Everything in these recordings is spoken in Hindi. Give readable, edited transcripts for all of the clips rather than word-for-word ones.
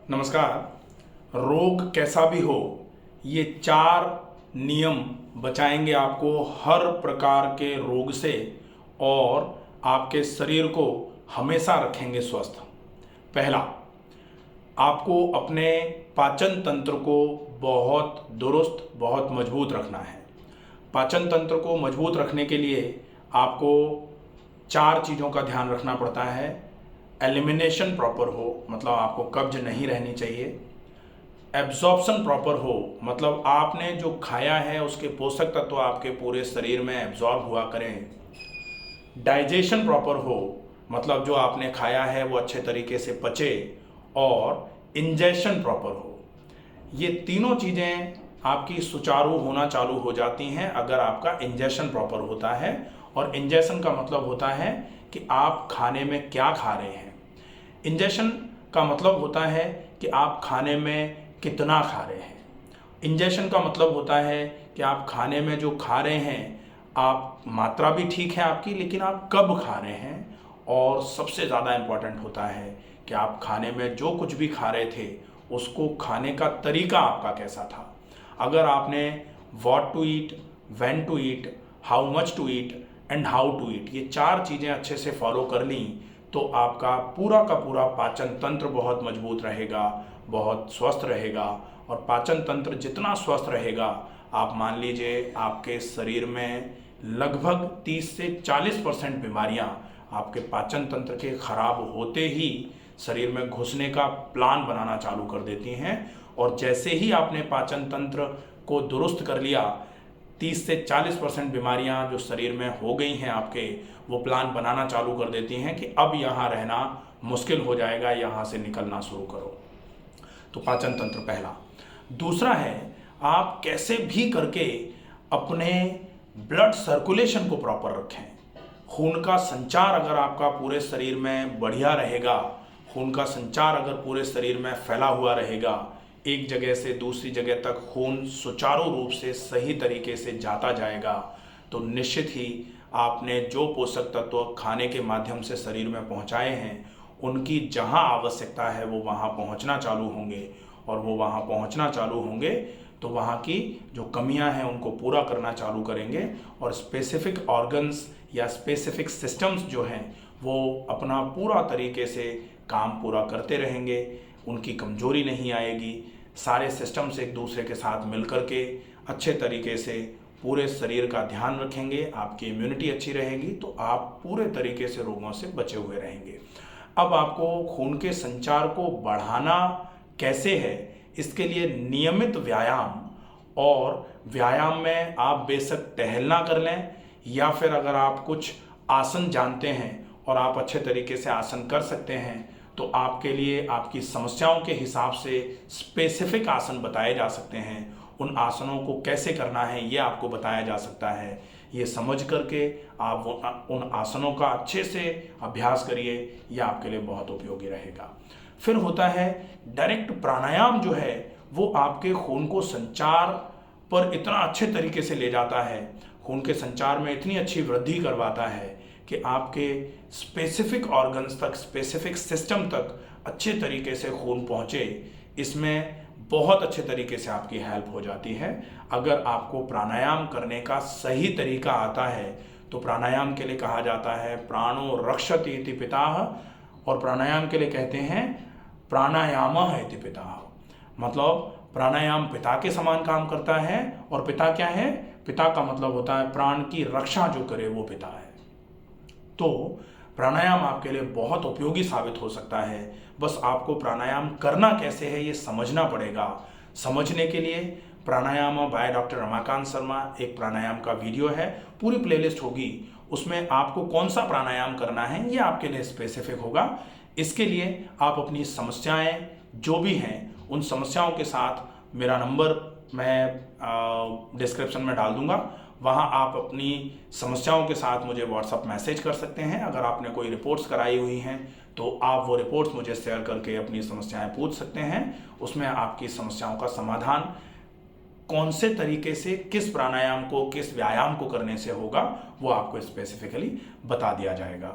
नमस्कार। रोग कैसा भी हो, ये 4 नियम बचाएंगे आपको हर प्रकार के रोग से और आपके शरीर को हमेशा रखेंगे स्वस्थ। पहला, आपको अपने पाचन तंत्र को बहुत दुरुस्त, बहुत मजबूत रखना है। पाचन तंत्र को मजबूत रखने के लिए आपको 4 चीज़ों का ध्यान रखना पड़ता है। एलिमिनेशन प्रॉपर हो, मतलब आपको कब्ज नहीं रहनी चाहिए। एब्जॉर्प्शन प्रॉपर हो, मतलब आपने जो खाया है उसके पोषक तत्व आपके पूरे शरीर में एब्जॉर्ब हुआ करें। डाइजेशन प्रॉपर हो, मतलब जो आपने खाया है वो अच्छे तरीके से पचे। और इंजेशन प्रॉपर हो। ये तीनों चीज़ें आपकी सुचारू होना चालू हो जाती हैं अगर आपका इंजेशन प्रॉपर होता है। और इंजेशन का मतलब होता है कि आप खाने में क्या खा रहे हैं। इंजेशन का मतलब होता है कि आप खाने में कितना खा रहे हैं। इंजेशन का मतलब होता है कि आप खाने में जो खा रहे हैं, आप मात्रा भी ठीक है आपकी, लेकिन आप कब खा रहे हैं। और सबसे ज़्यादा इम्पॉर्टेंट होता है कि आप खाने में जो कुछ भी खा रहे थे उसको खाने का तरीका आपका कैसा था। अगर आपने what to eat, when to eat, how much to eat and how to eat, ये 4 चीज़ें अच्छे से फॉलो कर ली तो आपका पूरा का पूरा पाचन तंत्र बहुत मजबूत रहेगा, बहुत स्वस्थ रहेगा। और पाचन तंत्र जितना स्वस्थ रहेगा, आप मान लीजिए आपके शरीर में लगभग 30 से 40% बीमारियां आपके पाचन तंत्र के खराब होते ही शरीर में घुसने का प्लान बनाना चालू कर देती हैं। और जैसे ही आपने पाचन तंत्र को दुरुस्त कर लिया, 30 से 40% बीमारियां जो शरीर में हो गई हैं आपके, वो प्लान बनाना चालू कर देती हैं कि अब यहाँ रहना मुश्किल हो जाएगा, यहाँ से निकलना शुरू करो। तो पाचन तंत्र पहला। दूसरा है, आप कैसे भी करके अपने ब्लड सर्कुलेशन को प्रॉपर रखें। खून का संचार अगर आपका पूरे शरीर में बढ़िया रहेगा, खून का संचार अगर पूरे शरीर में फैला हुआ रहेगा, एक जगह से दूसरी जगह तक खून सुचारू रूप से सही तरीके से जाता जाएगा, तो निश्चित ही आपने जो पोषक तत्व खाने के माध्यम से शरीर में पहुंचाए हैं, उनकी जहां आवश्यकता है वो वहां पहुंचना चालू होंगे। और वो वहां पहुंचना चालू होंगे तो वहां की जो कमियां हैं उनको पूरा करना चालू करेंगे। और स्पेसिफिक ऑर्गन्स या स्पेसिफिक सिस्टम्स जो हैं वो अपना पूरा तरीके से काम पूरा करते रहेंगे, उनकी कमजोरी नहीं आएगी। सारे सिस्टम्स एक दूसरे के साथ मिलकर के अच्छे तरीके से पूरे शरीर का ध्यान रखेंगे, आपकी इम्यूनिटी अच्छी रहेगी, तो आप पूरे तरीके से रोगों से बचे हुए रहेंगे। अब आपको खून के संचार को बढ़ाना कैसे है, इसके लिए नियमित व्यायाम, और व्यायाम में आप बेशक टहलना कर लें या फिर अगर आप कुछ आसन जानते हैं और आप अच्छे तरीके से आसन कर सकते हैं तो आपके लिए आपकी समस्याओं के हिसाब से स्पेसिफिक आसन बताए जा सकते हैं। उन आसनों को कैसे करना है ये आपको बताया जा सकता है। ये समझ करके आप उन आसनों का अच्छे से अभ्यास करिए, ये आपके लिए बहुत उपयोगी रहेगा। फिर होता है डायरेक्ट प्राणायाम, जो है वो आपके खून को संचार पर इतना अच्छे तरीके से ले जाता है, खून के संचार में इतनी अच्छी वृद्धि करवाता है कि आपके स्पेसिफिक ऑर्गन्स तक, स्पेसिफिक सिस्टम तक अच्छे तरीके से खून पहुँचे। इसमें बहुत अच्छे तरीके से आपकी हेल्प हो जाती है। अगर आपको प्राणायाम करने का सही तरीका आता है तो प्राणायाम के लिए कहा जाता है प्राणो रक्षति इति पिताः, और प्राणायाम के लिए कहते हैं प्राणायामः इति पिताः। मतलब प्राणायाम पिता के समान काम करता है। और पिता क्या है? पिता का मतलब होता है प्राण की रक्षा जो करे वो पिता है। तो प्राणायाम आपके लिए बहुत उपयोगी साबित हो सकता है। बस आपको प्राणायाम करना कैसे है ये समझना पड़ेगा। समझने के लिए प्राणायाम बाय डॉक्टर रमाकांत शर्मा एक प्राणायाम का वीडियो है, पूरी प्लेलिस्ट होगी, उसमें आपको कौन सा प्राणायाम करना है ये आपके लिए स्पेसिफिक होगा। इसके लिए आप अपनी समस्याएं जो भी हैं उन समस्याओं के साथ मेरा नंबर मैं डिस्क्रिप्शन में डाल दूंगा, वहाँ आप अपनी समस्याओं के साथ मुझे व्हाट्सअप मैसेज कर सकते हैं। अगर आपने कोई रिपोर्ट्स कराई हुई हैं तो आप वो रिपोर्ट्स मुझे शेयर करके अपनी समस्याएं पूछ सकते हैं। उसमें आपकी समस्याओं का समाधान कौन से तरीके से, किस प्राणायाम को, किस व्यायाम को करने से होगा, वो आपको स्पेसिफिकली बता दिया जाएगा।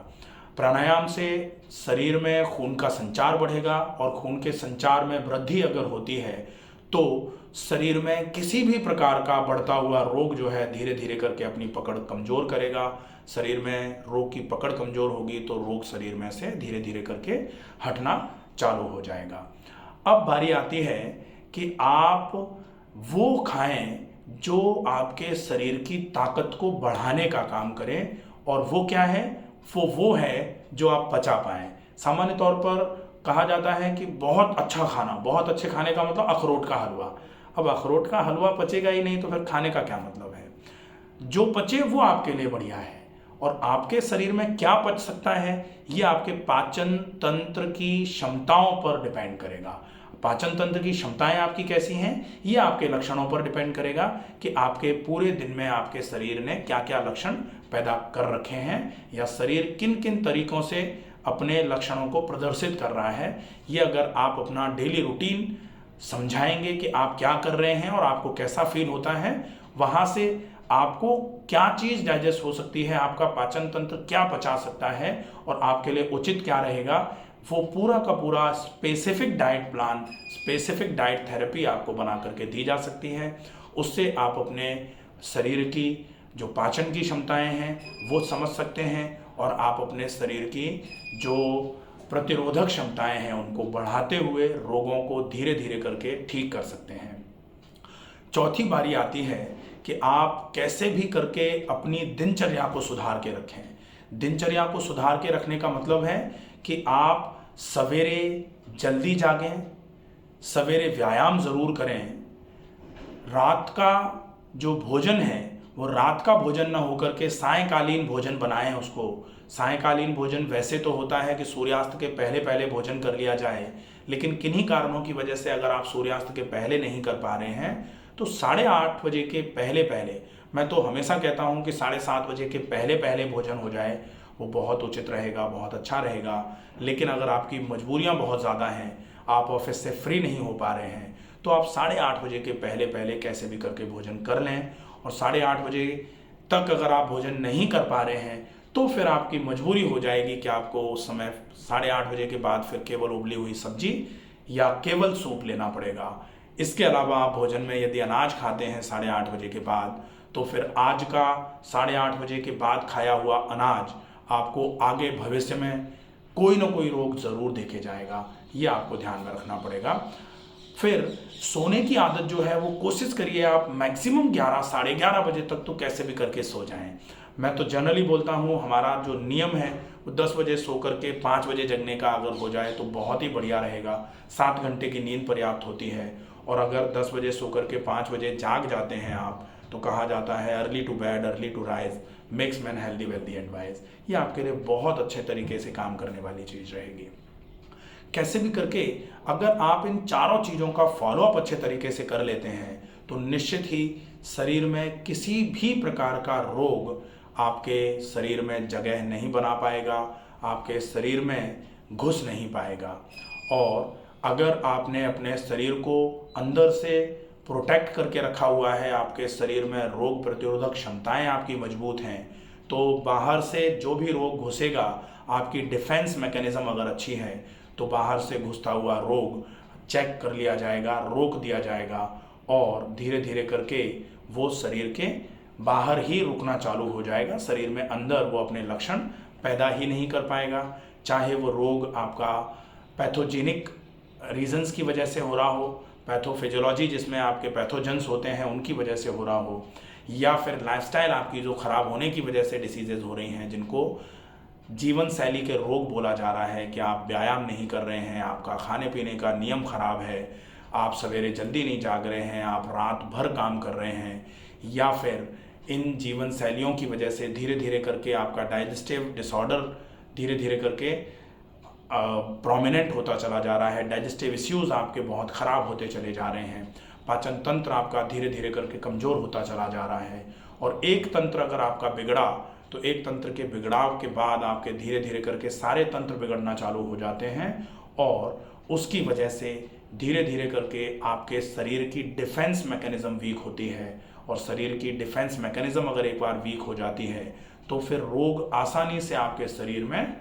प्राणायाम से शरीर में खून का संचार बढ़ेगा और खून के संचार में वृद्धि अगर होती है तो शरीर में किसी भी प्रकार का बढ़ता हुआ रोग जो है धीरे धीरे करके अपनी पकड़ कमज़ोर करेगा। शरीर में रोग की पकड़ कमज़ोर होगी तो रोग शरीर में से धीरे धीरे करके हटना चालू हो जाएगा। अब बारी आती है कि आप वो खाएं जो आपके शरीर की ताकत को बढ़ाने का काम करें, और वो क्या है? वो है जो आप पचा पाएं। सामान्य तौर पर कहा जाता है कि बहुत अच्छा खाना, बहुत अच्छे खाने का मतलब अखरोट का हलवा। अब अखरोट का हलवा पचेगा ही नहीं तो फिर खाने का क्या मतलब है? जो पचे वो आपके लिए बढ़िया है। और आपके शरीर में क्या पच सकता है ये आपके पाचन तंत्र की क्षमताओं पर डिपेंड करेगा। पाचन तंत्र की क्षमताएं आपकी कैसी हैं ये आपके लक्षणों पर डिपेंड करेगा कि आपके पूरे दिन में आपके शरीर ने क्या क्या लक्षण पैदा कर रखे हैं या शरीर किन किन तरीकों से अपने लक्षणों को प्रदर्शित कर रहा है। ये अगर आप अपना डेली रूटीन समझाएंगे कि आप क्या कर रहे हैं और आपको कैसा फील होता है, वहाँ से आपको क्या चीज़ डाइजेस्ट हो सकती है, आपका पाचन तंत्र क्या पचा सकता है और आपके लिए उचित क्या रहेगा, वो पूरा का पूरा specific diet plan, specific diet therapy आपको बना करके दी जा सकती है। उससे आप अपने शरीर की जो पाचन की क्षमताएं हैं वो समझ सकते हैं और आप अपने शरीर की जो प्रतिरोधक क्षमताएं हैं उनको बढ़ाते हुए रोगों को धीरे धीरे करके ठीक कर सकते हैं। चौथी बारी आती है कि आप कैसे भी करके अपनी दिनचर्या को सुधार के रखें। दिनचर्या को सुधार के रखने का मतलब है कि आप सवेरे जल्दी जागें, सवेरे व्यायाम ज़रूर करें, रात का जो भोजन है वो रात का भोजन ना होकर के सायंकालीन भोजन बनाएं उसको। सायंकालीन भोजन वैसे तो होता है कि सूर्यास्त के पहले पहले भोजन कर लिया जाए, लेकिन किन्हीं कारणों की वजह से अगर आप सूर्यास्त के पहले नहीं कर पा रहे हैं तो 8:30 बजे के पहले पहले, मैं तो हमेशा कहता हूँ कि 7:30 बजे के पहले पहले भोजन हो जाए, वो बहुत उचित रहेगा, बहुत अच्छा रहेगा। लेकिन अगर आपकी मजबूरियाँ बहुत ज़्यादा हैं, आप ऑफिस से फ्री नहीं हो पा रहे हैं, तो आप 8:30 बजे के पहले पहले कैसे भी करके भोजन कर लें। और 8:30 बजे तक अगर आप भोजन नहीं कर पा रहे हैं तो फिर आपकी मजबूरी हो जाएगी कि आपको उस समय 8:30 बजे के बाद फिर केवल उबली हुई सब्जी या केवल सूप लेना पड़ेगा। इसके अलावा आप भोजन में यदि अनाज खाते हैं 8:30 बजे के बाद, तो फिर आज का 8:30 बजे के बाद खाया हुआ अनाज आपको आगे भविष्य में कोई ना कोई रोग ज़रूर देके जाएगा। ये आपको ध्यान में रखना पड़ेगा। फिर सोने की आदत जो है वो कोशिश करिए आप मैक्सिमम 11 11:30 बजे तक तो कैसे भी करके सो जाएं। मैं तो जनरली बोलता हूँ हमारा जो नियम है वो 10 बजे सो करके 5 बजे जगने का अगर हो जाए तो बहुत ही बढ़िया रहेगा। 7 घंटे की नींद पर्याप्त होती है। और अगर 10 बजे सो करके 5 बजे जाग जाते हैं आप तो कहा जाता है early to bed early to rise makes man healthy wealthy and wise. ये आपके लिए बहुत अच्छे तरीके से काम करने वाली चीज़ रहेगी। कैसे भी करके अगर आप इन चारों चीज़ों का फॉलोअप अच्छे तरीके से कर लेते हैं तो निश्चित ही शरीर में किसी भी प्रकार का रोग आपके शरीर में जगह नहीं बना पाएगा, आपके शरीर में घुस नहीं पाएगा। और अगर आपने अपने शरीर को अंदर से प्रोटेक्ट करके रखा हुआ है, आपके शरीर में रोग प्रतिरोधक क्षमताएं आपकी मजबूत हैं, तो बाहर से जो भी रोग घुसेगा, आपकी डिफेंस मैकेनिज्म अगर अच्छी है तो बाहर से घुसता हुआ रोग चेक कर लिया जाएगा, रोक दिया जाएगा और धीरे धीरे करके वो शरीर के बाहर ही रुकना चालू हो जाएगा। शरीर में अंदर वो अपने लक्षण पैदा ही नहीं कर पाएगा। चाहे वो रोग आपका पैथोजेनिक रीजंस की वजह से हो रहा हो, पैथोफिजियोलॉजी जिसमें आपके पैथोजेंस होते हैं उनकी वजह से हो रहा हो, या फिर लाइफस्टाइल आपकी जो ख़राब होने की वजह से डिसीजेज हो रही हैं जिनको जीवन शैली के रोग बोला जा रहा है कि आप व्यायाम नहीं कर रहे हैं, आपका खाने पीने का नियम खराब है, आप सवेरे जल्दी नहीं जाग रहे हैं, आप रात भर काम कर रहे हैं, या फिर इन जीवन शैलियों की वजह से धीरे धीरे करके आपका डाइजेस्टिव डिसऑर्डर धीरे धीरे करके प्रोमिनेंट होता चला जा रहा है, डाइजेस्टिव इश्यूज़ आपके बहुत ख़राब होते चले जा रहे हैं, पाचन तंत्र आपका धीरे धीरे करके कमज़ोर होता चला जा रहा है। और एक तंत्र अगर आपका बिगड़ा तो एक तंत्र के बिगड़ाव के बाद आपके धीरे धीरे करके सारे तंत्र बिगड़ना चालू हो जाते हैं और उसकी वजह से धीरे धीरे करके आपके शरीर की डिफेंस मैकेनिज्म वीक होती है। और शरीर की डिफेंस मैकेनिज्म अगर एक बार वीक हो जाती है तो फिर रोग आसानी से आपके शरीर में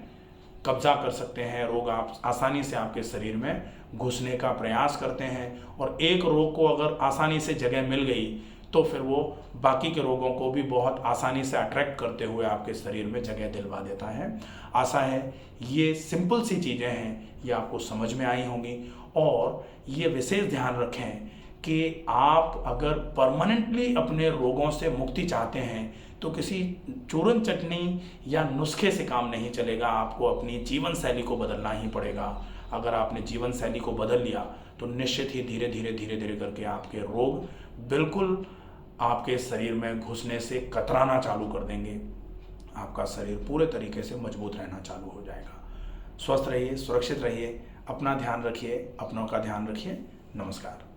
कब्जा कर सकते हैं, रोग आप आसानी से आपके शरीर में घुसने का प्रयास करते हैं। और एक रोग को अगर आसानी से जगह मिल गई तो फिर वो बाकी के रोगों को भी बहुत आसानी से अट्रैक्ट करते हुए आपके शरीर में जगह दिलवा देता है। आशा है ये सिंपल सी चीज़ें हैं, ये आपको समझ में आई होंगी। और ये विशेष ध्यान रखें कि आप अगर परमानेंटली अपने रोगों से मुक्ति चाहते हैं तो किसी चूरन चटनी या नुस्खे से काम नहीं चलेगा, आपको अपनी जीवन शैली को बदलना ही पड़ेगा। अगर आपने जीवन शैली को बदल लिया तो निश्चित ही धीरे धीरे करके आपके रोग बिल्कुल आपके शरीर में घुसने से कतराना चालू कर देंगे। आपका शरीर पूरे तरीके से मजबूत रहना चालू हो जाएगा। स्वस्थ रहिए, सुरक्षित रहिए, अपना ध्यान रखिए, अपनों का ध्यान रखिए। नमस्कार।